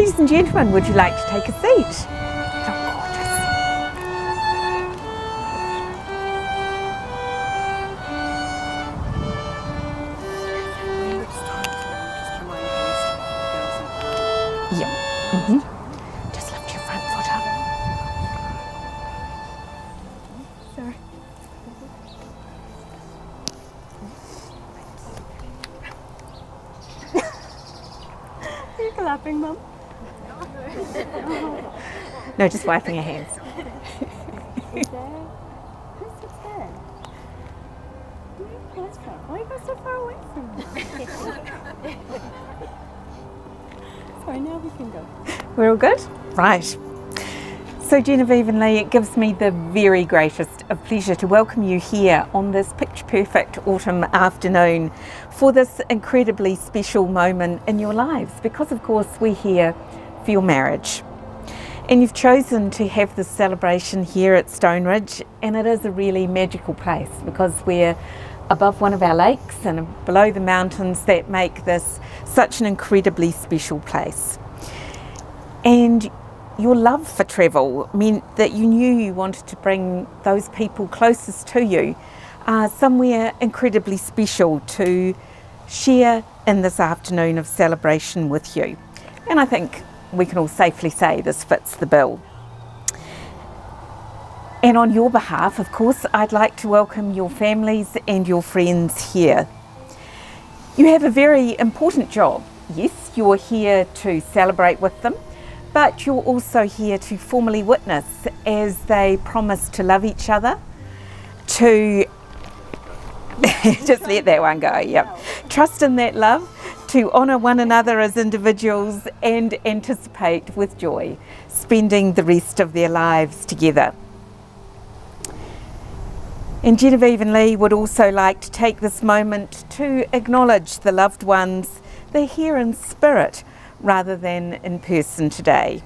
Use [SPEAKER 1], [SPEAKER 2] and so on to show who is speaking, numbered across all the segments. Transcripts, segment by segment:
[SPEAKER 1] Ladies and gentlemen, would you like to take a seat? You look gorgeous. Yeah. Just lift your front foot up. Sorry.
[SPEAKER 2] Are you clapping, Mum?
[SPEAKER 1] No, just wiping your hands.
[SPEAKER 2] Who's sits there? Where are you guys from? Why are you guys so far away from me? Sorry, now we can go.
[SPEAKER 1] We're all good? Right. So Gennavieve and Lee, it gives me the very greatest of pleasure to welcome you here on this picture-perfect autumn afternoon for this incredibly special moment in your lives, because of course we're here for your marriage. And you've chosen to have this celebration here at Stoneridge, and it is a really magical place because we're above one of our lakes and below the mountains that make this such an incredibly special place. And your love for travel meant that you knew you wanted to bring those people closest to you somewhere incredibly special to share in this afternoon of celebration with you. And I think we can all safely say this fits the bill. And on your behalf, of course, I'd like to welcome your families and your friends here. You have a very important job. Yes, you're here to celebrate with them, but you're also here to formally witness as they promise to love each other, to just let that one go, yep. Trust in that love, to honour one another as individuals and anticipate with joy spending the rest of their lives together. And Gennavieve and Lee would also like to take this moment to acknowledge the loved ones. They're here in spirit rather than in person today.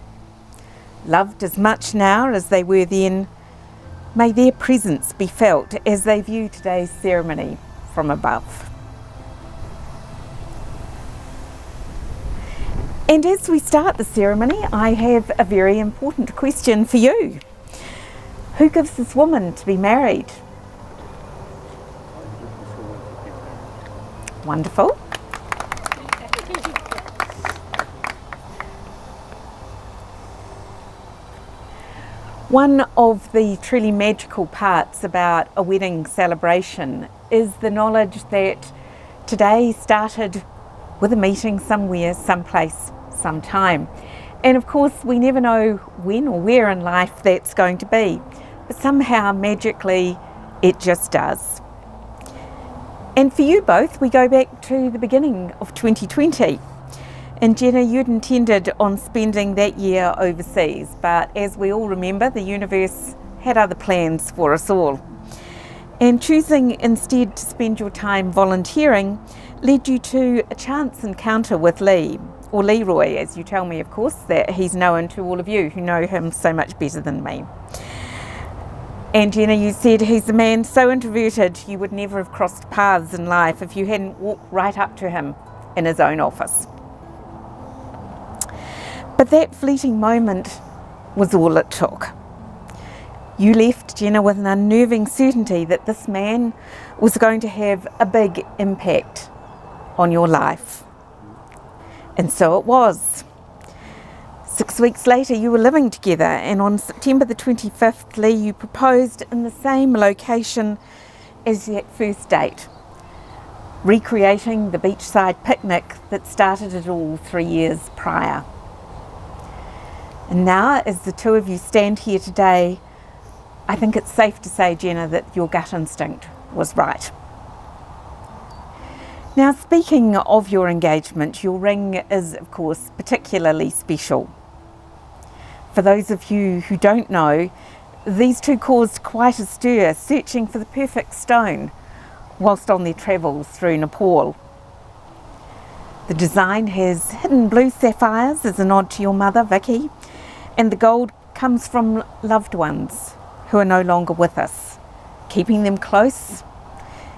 [SPEAKER 1] Loved as much now as they were then, may their presence be felt as they view today's ceremony from above. And as we start the ceremony, I have a very important question for you. Who gives this woman to be married? Wonderful. One of the truly magical parts about a wedding celebration is the knowledge that today started with a meeting somewhere, someplace, sometime. And of course, we never know when or where in life that's going to be, but somehow magically it just does. And for you both, we go back to the beginning of 2020. And Jenna, you'd intended on spending that year overseas, but as we all remember, the universe had other plans for us all. And choosing instead to spend your time volunteering led you to a chance encounter with Lee, or Leroy, as you tell me, of course, that he's known to all of you who know him so much better than me. And Jenna, you said he's a man so introverted you would never have crossed paths in life if you hadn't walked right up to him in his own office. But that fleeting moment was all it took. You left, Jenna, with an unnerving certainty that this man was going to have a big impact on your life. And so it was. 6 weeks later, you were living together, and on September the 25th, Lee, you proposed in the same location as that first date, recreating the beachside picnic that started it all 3 years prior. And now, as the two of you stand here today, I think it's safe to say, Jenna, that your gut instinct was right. Now, speaking of your engagement, your ring is, of course, particularly special. For those of you who don't know, these two caused quite a stir searching for the perfect stone whilst on their travels through Nepal. The design has hidden blue sapphires as a nod to your mother, Vicky, and the gold comes from loved ones who are no longer with us, keeping them close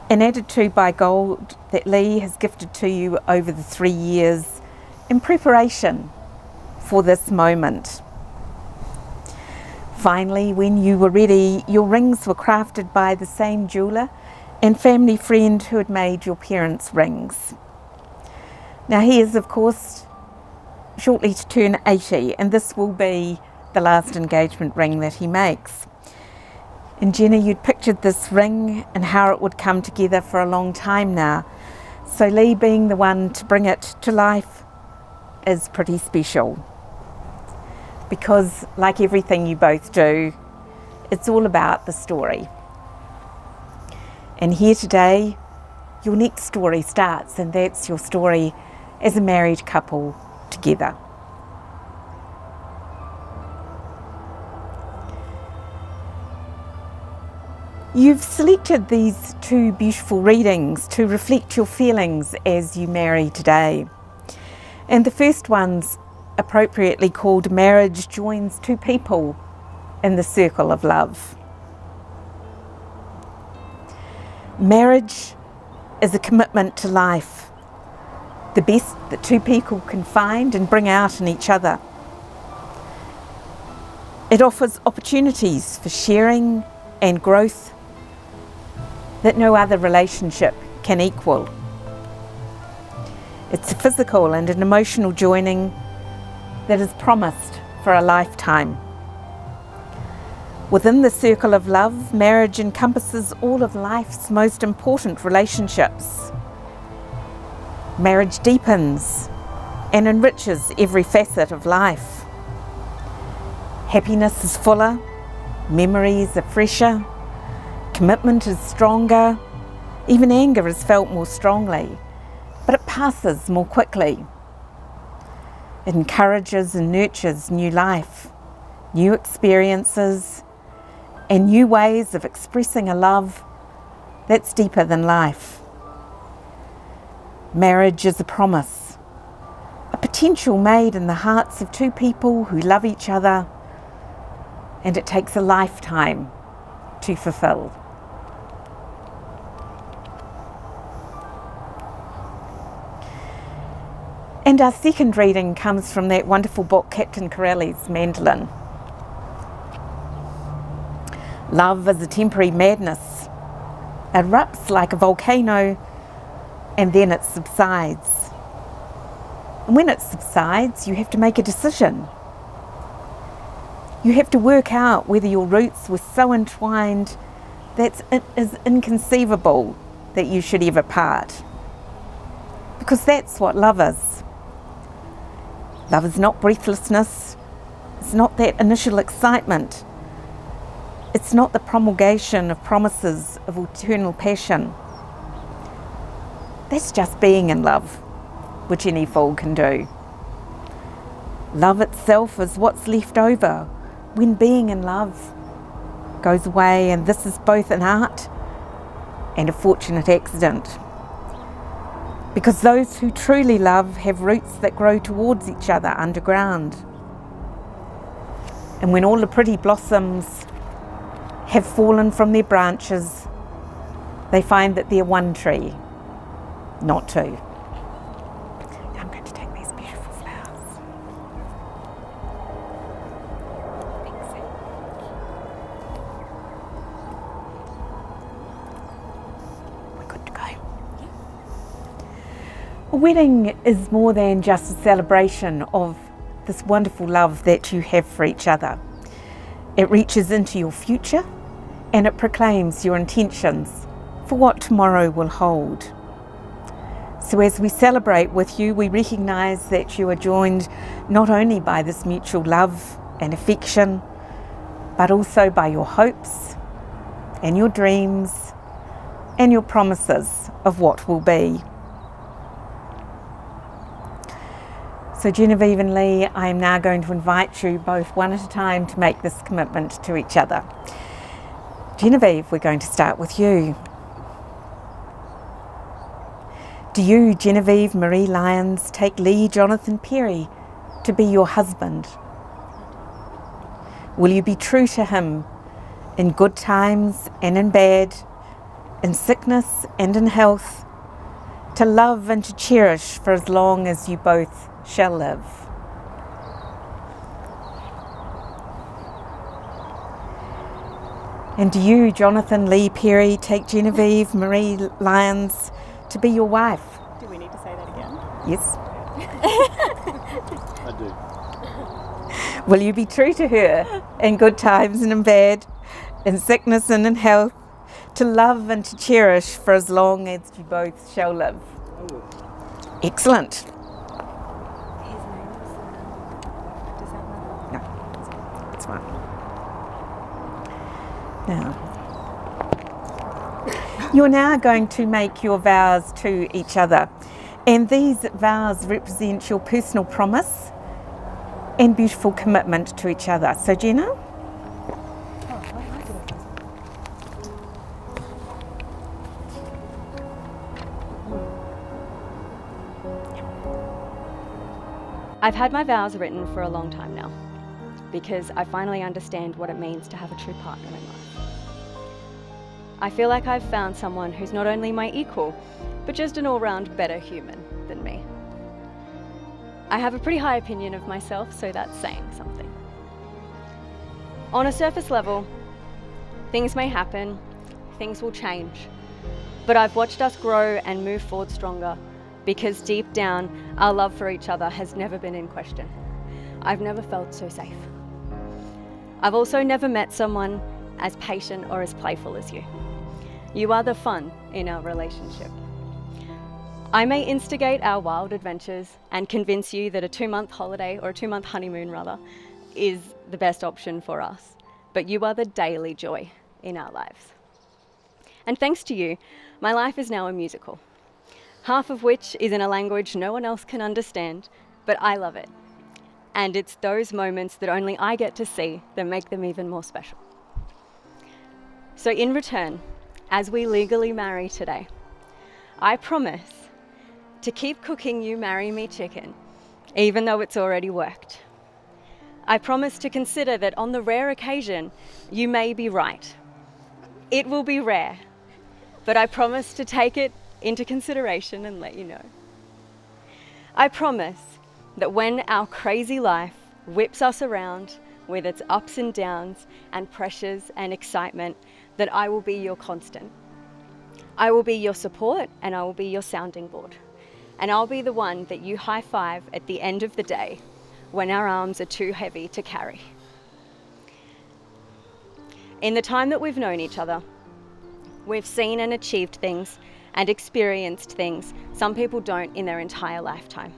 [SPEAKER 1] and added to by gold that Lee has gifted to you over the 3 years in preparation for this moment. Finally, when you were ready, your rings were crafted by the same jeweller and family friend who had made your parents' rings. Now he is, of course, shortly to turn 80, and this will be the last engagement ring that he makes. And Jenna, you'd pictured this ring and how it would come together for a long time now. So Lee being the one to bring it to life is pretty special. Because like everything you both do, it's all about the story. And here today, your next story starts, and that's your story as a married couple together. You've selected these two beautiful readings to reflect your feelings as you marry today. And the first one's appropriately called Marriage Joins Two People in the Circle of Love. Marriage is a commitment to life, the best that two people can find and bring out in each other. It offers opportunities for sharing and growth that no other relationship can equal. It's a physical and an emotional joining that is promised for a lifetime. Within the circle of love, marriage encompasses all of life's most important relationships. Marriage deepens and enriches every facet of life. Happiness is fuller, memories are fresher, commitment is stronger, even anger is felt more strongly, but it passes more quickly. It encourages and nurtures new life, new experiences, and new ways of expressing a love that's deeper than life. Marriage is a promise, a potential made in the hearts of two people who love each other, and it takes a lifetime to fulfill. And our second reading comes from that wonderful book, Captain Corelli's Mandolin. Love is a temporary madness. It erupts like a volcano and then it subsides. And when it subsides, you have to make a decision. You have to work out whether your roots were so entwined that it is inconceivable that you should ever part. Because that's what love is. Love is not breathlessness. It's not that initial excitement. It's not the promulgation of promises of eternal passion. That's just being in love, which any fool can do. Love itself is what's left over when being in love goes away, and this is both an art and a fortunate accident. Because those who truly love have roots that grow towards each other underground. And when all the pretty blossoms have fallen from their branches, they find that they're one tree, not two. Now I'm going to take these beautiful flowers. We're good to go. A wedding is more than just a celebration of this wonderful love that you have for each other. It reaches into your future and it proclaims your intentions for what tomorrow will hold. So as we celebrate with you, we recognise that you are joined not only by this mutual love and affection, but also by your hopes and your dreams and your promises of what will be. So Gennavieve and Lee, I am now going to invite you both one at a time to make this commitment to each other. Gennavieve, we're going to start with you. Do you, Gennavieve Marie Lyons, take Lee Jonathan Perry to be your husband? Will you be true to him in good times and in bad, in sickness and in health, to love and to cherish for as long as you both shall live? And do you, Jonathan Lee Perry, take Gennavieve Marie Lyons to be your wife?
[SPEAKER 2] Do we need to say that again?
[SPEAKER 1] Yes.
[SPEAKER 3] I do.
[SPEAKER 1] Will you be true to her in good times and in bad, in sickness and in health, to love and to cherish for as long as you both shall live?
[SPEAKER 3] I will.
[SPEAKER 1] Excellent.
[SPEAKER 2] His name is, does that matter?
[SPEAKER 1] No, it's fine. Now, you're now going to make your vows to each other, and these vows represent your personal promise and beautiful commitment to each other. So, Jenna?
[SPEAKER 4] I've had my vows written for a long time now, because I finally understand what it means to have a true partner in life. I feel like I've found someone who's not only my equal, but just an all-round better human than me. I have a pretty high opinion of myself, so that's saying something. On a surface level, things may happen, things will change, but I've watched us grow and move forward stronger, because deep down, our love for each other has never been in question. I've never felt so safe. I've also never met someone as patient or as playful as you. You are the fun in our relationship. I may instigate our wild adventures and convince you that a 2-month holiday, or a 2-month honeymoon rather, is the best option for us, but you are the daily joy in our lives. And thanks to you, my life is now a musical, half of which is in a language no one else can understand, but I love it. And it's those moments that only I get to see that make them even more special. So in return, as we legally marry today, I promise to keep cooking you marry me chicken, even though it's already worked. I promise to consider that on the rare occasion, you may be right. It will be rare, but I promise to take it into consideration and let you know. I promise that when our crazy life whips us around with its ups and downs and pressures and excitement, that I will be your constant. I will be your support, and I will be your sounding board. And I'll be the one that you high five at the end of the day when our arms are too heavy to carry. In the time that we've known each other, we've seen and achieved things and experienced things some people don't in their entire lifetime.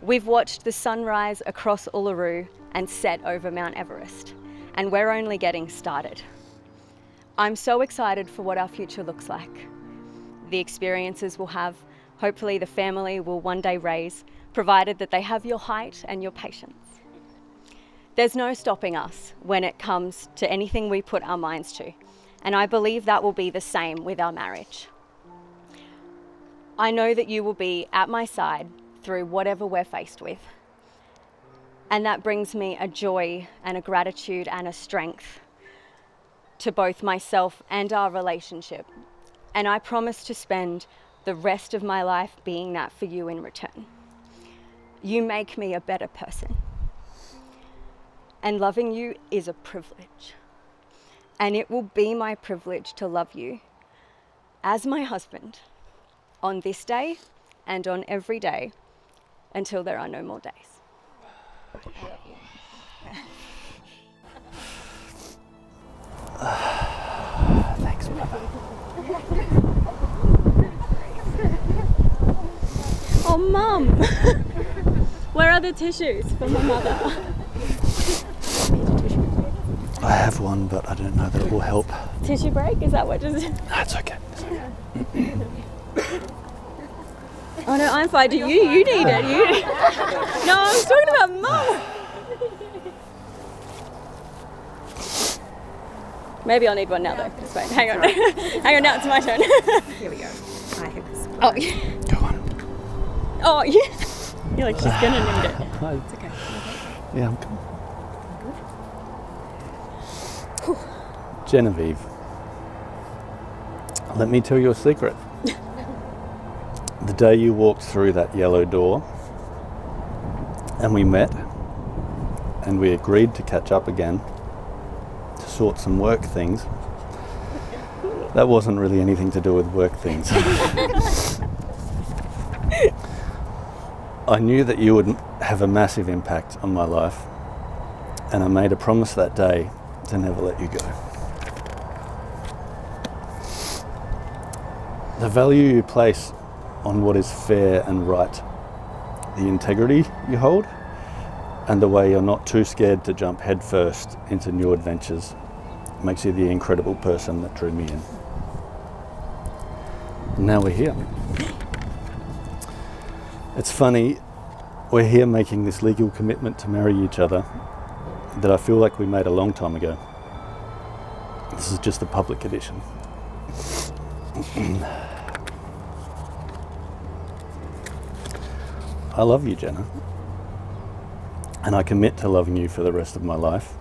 [SPEAKER 4] We've watched the sunrise across Uluru and set over Mount Everest, and we're only getting started. I'm so excited for what our future looks like. The experiences we'll have, hopefully the family will one day raise, provided that they have your height and your patience. There's no stopping us when it comes to anything we put our minds to, and I believe that will be the same with our marriage. I know that you will be at my side through whatever we're faced with, and that brings me a joy and a gratitude and a strength to both myself and our relationship, and I promise to spend the rest of my life being that for you in return. You make me a better person, and loving you is a privilege, and it will be my privilege to love you as my husband on this day and on every day until there are no more days. I love you.
[SPEAKER 3] Thanks, Mother.
[SPEAKER 2] Oh, Mum! Where are the tissues for my mother?
[SPEAKER 3] I have one, but I don't know that it will help.
[SPEAKER 2] Tissue break? Is that what just...
[SPEAKER 3] That's okay. It's okay.
[SPEAKER 2] Oh no, I'm fine. Do you? You need it. You. No, I'm talking about Mum. Maybe I'll need one now though. Just wait. Hang on. Hang on. Now it's my turn.
[SPEAKER 1] Here we go. I have this.
[SPEAKER 2] Oh yeah.
[SPEAKER 3] Go on.
[SPEAKER 2] Oh yeah. You're like she's gonna need it. It's okay.
[SPEAKER 3] Yeah, I'm good. Gennavieve, let me tell you a secret. The day you walked through that yellow door and we met and we agreed to catch up again to sort some work things, That wasn't really anything to do with work things. I knew that you would have a massive impact on my life, and I made a promise that day to never let you go. The value you place on what is fair and right, the integrity you hold, and the way you're not too scared to jump headfirst into new adventures makes you the incredible person that drew me in. And now we're here. It's funny, we're here making this legal commitment to marry each other that I feel like we made a long time ago. This is just the public edition. I love you, Jenna, and I commit to loving you for the rest of my life.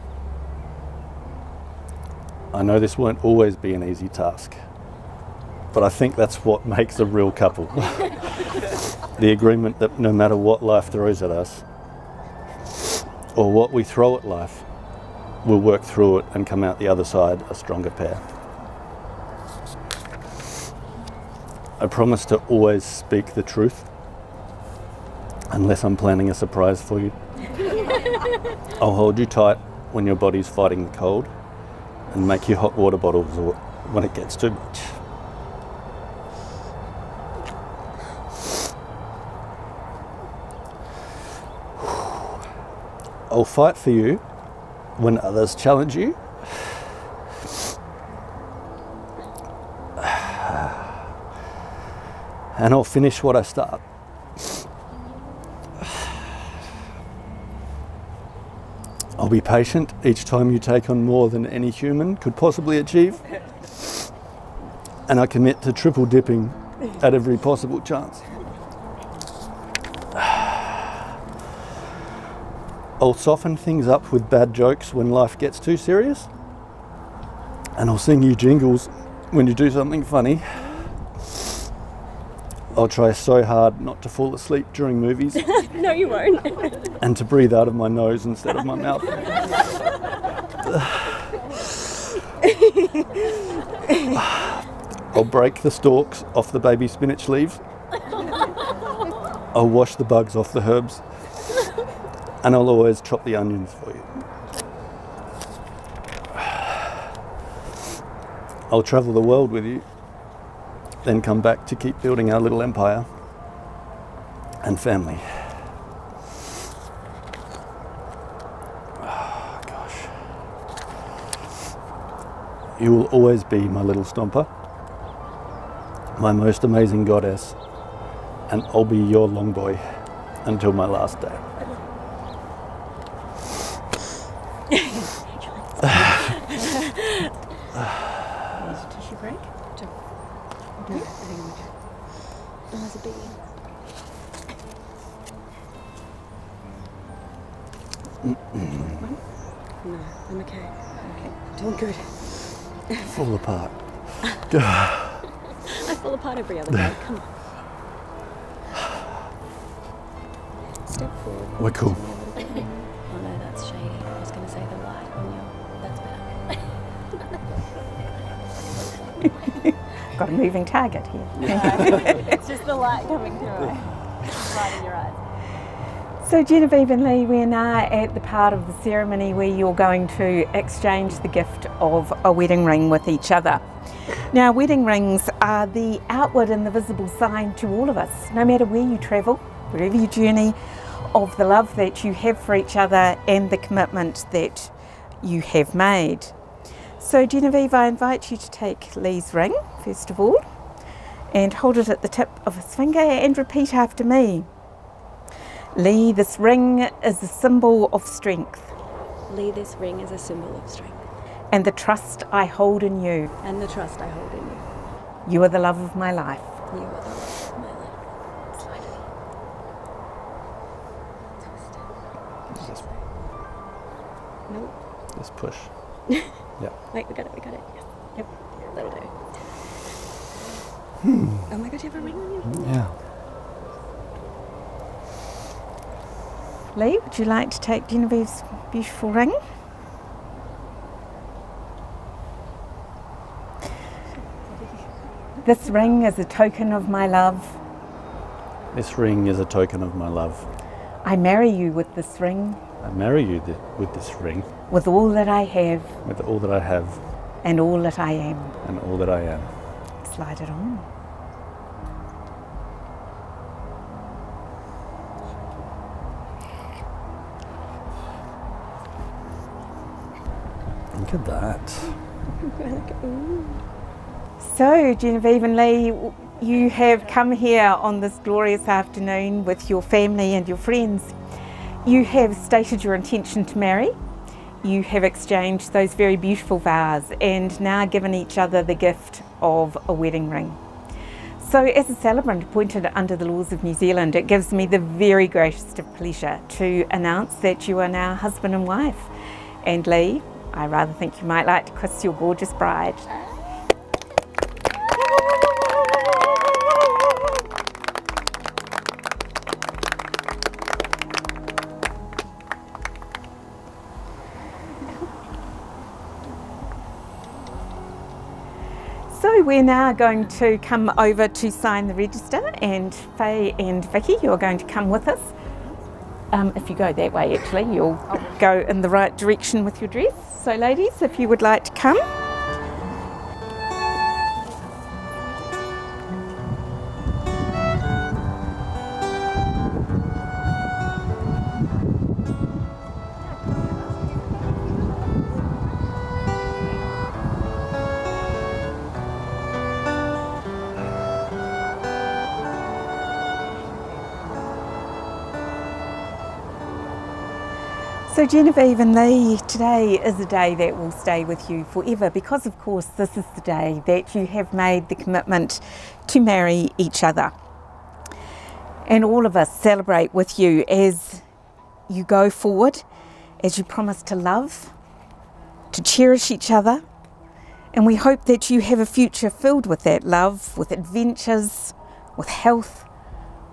[SPEAKER 3] I know this won't always be an easy task, but I think that's what makes a real couple. The agreement that no matter what life throws at us, or what we throw at life, we'll work through it and come out the other side a stronger pair. I promise to always speak the truth, unless I'm planning a surprise for you. I'll hold you tight when your body's fighting the cold, and make you hot water bottles when it gets too much. I'll fight for you when others challenge you. And I'll finish what I start. I'll be patient each time you take on more than any human could possibly achieve. And I commit to triple dipping at every possible chance. I'll soften things up with bad jokes when life gets too serious. And I'll sing you jingles when you do something funny. I'll try so hard not to fall asleep during movies.
[SPEAKER 2] No, you won't.
[SPEAKER 3] And to breathe out of my nose instead of my mouth. I'll break the stalks off the baby spinach leaves. I'll wash the bugs off the herbs. And I'll always chop the onions for you. I'll travel the world with you, then come back to keep building our little empire and family. Oh, gosh. You will always be my little stomper, my most amazing goddess, and I'll be your long boy until my last day.
[SPEAKER 2] Tissue break? No, I think I'm okay. Oh, there's a bee. One? No, I'm okay. Okay, doing good.
[SPEAKER 3] Fall apart.
[SPEAKER 2] I fall apart every other day. Come on. Step forward.
[SPEAKER 3] We're cool.
[SPEAKER 2] Oh no, that's shady. I was going to say the light on your. That's better.
[SPEAKER 1] Got a moving target here.
[SPEAKER 2] It's just the light coming through it. Right in your eyes.
[SPEAKER 1] So Gennavieve and Lee, we're now at the part of the ceremony where you're going to exchange the gift of a wedding ring with each other. Now, wedding rings are the outward and the visible sign to all of us, no matter where you travel, wherever you journey, of the love that you have for each other and the commitment that you have made. So Gennavieve, I invite you to take Lee's ring, first of all, and hold it at the tip of his finger and repeat after me. Lee, this ring is a symbol of strength.
[SPEAKER 2] Lee, this ring is a symbol of strength.
[SPEAKER 1] And the trust I hold in you.
[SPEAKER 2] And the trust I hold in you.
[SPEAKER 1] You are the love of my life.
[SPEAKER 2] You are the love of my life. Slowly. Twist. Nope.
[SPEAKER 3] Just push. Yeah.
[SPEAKER 2] Wait, we got it. Yes. Yep. That'll do. Oh my god, you have a ring on you?
[SPEAKER 3] Yeah.
[SPEAKER 1] Lee, would you like to take Genevieve's beautiful ring? This ring is a token of my love.
[SPEAKER 3] This ring is a token of my love.
[SPEAKER 1] I marry you with this ring,
[SPEAKER 3] I marry you with this ring,
[SPEAKER 1] with all that I have
[SPEAKER 3] with all that I have
[SPEAKER 1] and all that I am.
[SPEAKER 3] and all that I am.
[SPEAKER 1] Slide it on.
[SPEAKER 3] Look at that.
[SPEAKER 1] So, Gennavieve and Lee, you have come here on this glorious afternoon with your family and your friends. You have stated your intention to marry. You have exchanged those very beautiful vows and now given each other the gift of a wedding ring. So as a celebrant appointed under the laws of New Zealand, it gives me the very greatest of pleasure to announce that you are now husband and wife. And Lee, I rather think you might like to kiss your gorgeous bride. So we're now going to come over to sign the register, and Faye and Vicky, you're going to come with us. If you go that way, actually, you'll go in the right direction with your dress. So ladies, if you would like to come. So Gennavieve and Lee, today is a day that will stay with you forever because of course this is the day that you have made the commitment to marry each other. And all of us celebrate with you as you go forward, as you promise to love, to cherish each other, and we hope that you have a future filled with that love, with adventures, with health,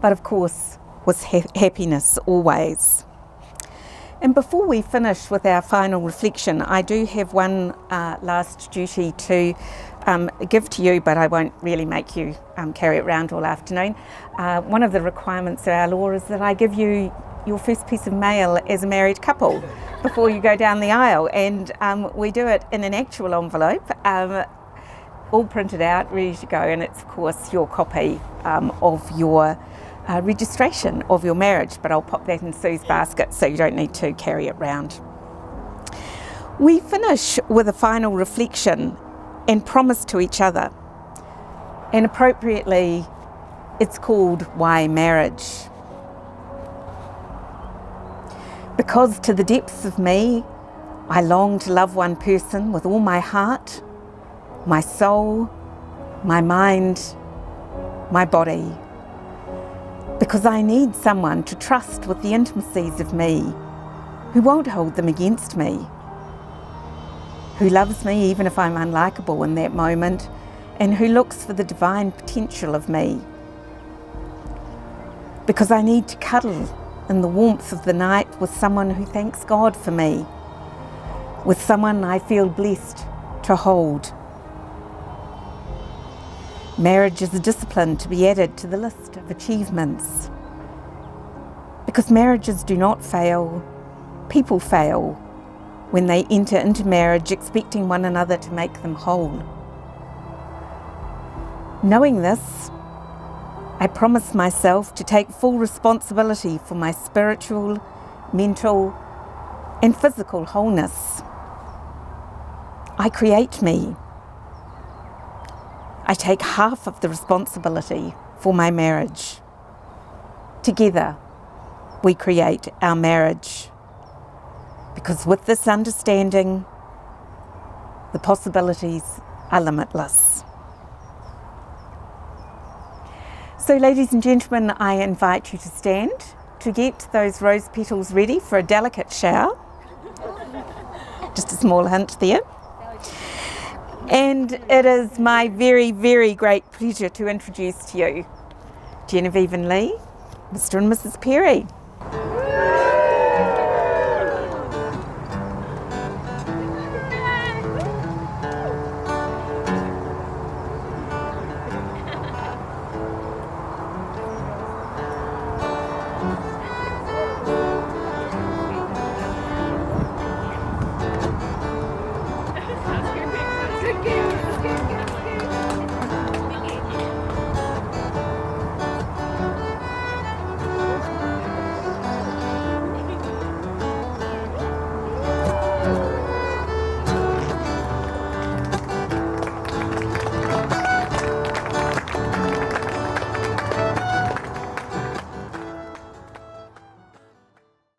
[SPEAKER 1] but of course with happiness always. And before we finish with our final reflection, I do have one last duty to give to you, but I won't really make you carry it around all afternoon. One of the requirements of our law is that I give you your first piece of mail as a married couple before you go down the aisle, and we do it in an actual envelope, all printed out, ready to go, and it's of course your copy of your registration of your marriage, but I'll pop that in Sue's basket so you don't need to carry it round. We finish with a final reflection and promise to each other, and appropriately it's called Why Marriage? Because to the depths of me I long to love one person with all my heart, my soul, my mind, my body. Because I need someone to trust with the intimacies of me, who won't hold them against me, who loves me even if I'm unlikable in that moment, and who looks for the divine potential of me. Because I need to cuddle in the warmth of the night with someone who thanks God for me, with someone I feel blessed to hold. Marriage is a discipline to be added to the list of achievements. Because marriages do not fail, people fail when they enter into marriage expecting one another to make them whole. Knowing this, I promise myself to take full responsibility for my spiritual, mental, and physical wholeness. I create me. I take half of the responsibility for my marriage. Together, we create our marriage. Because with this understanding, the possibilities are limitless. So, ladies and gentlemen, I invite you to stand to get those rose petals ready for a delicate shower. Just a small hint there. And it is my very, very great pleasure to introduce to you Gennavieve and Lee, Mr. and Mrs. Perry.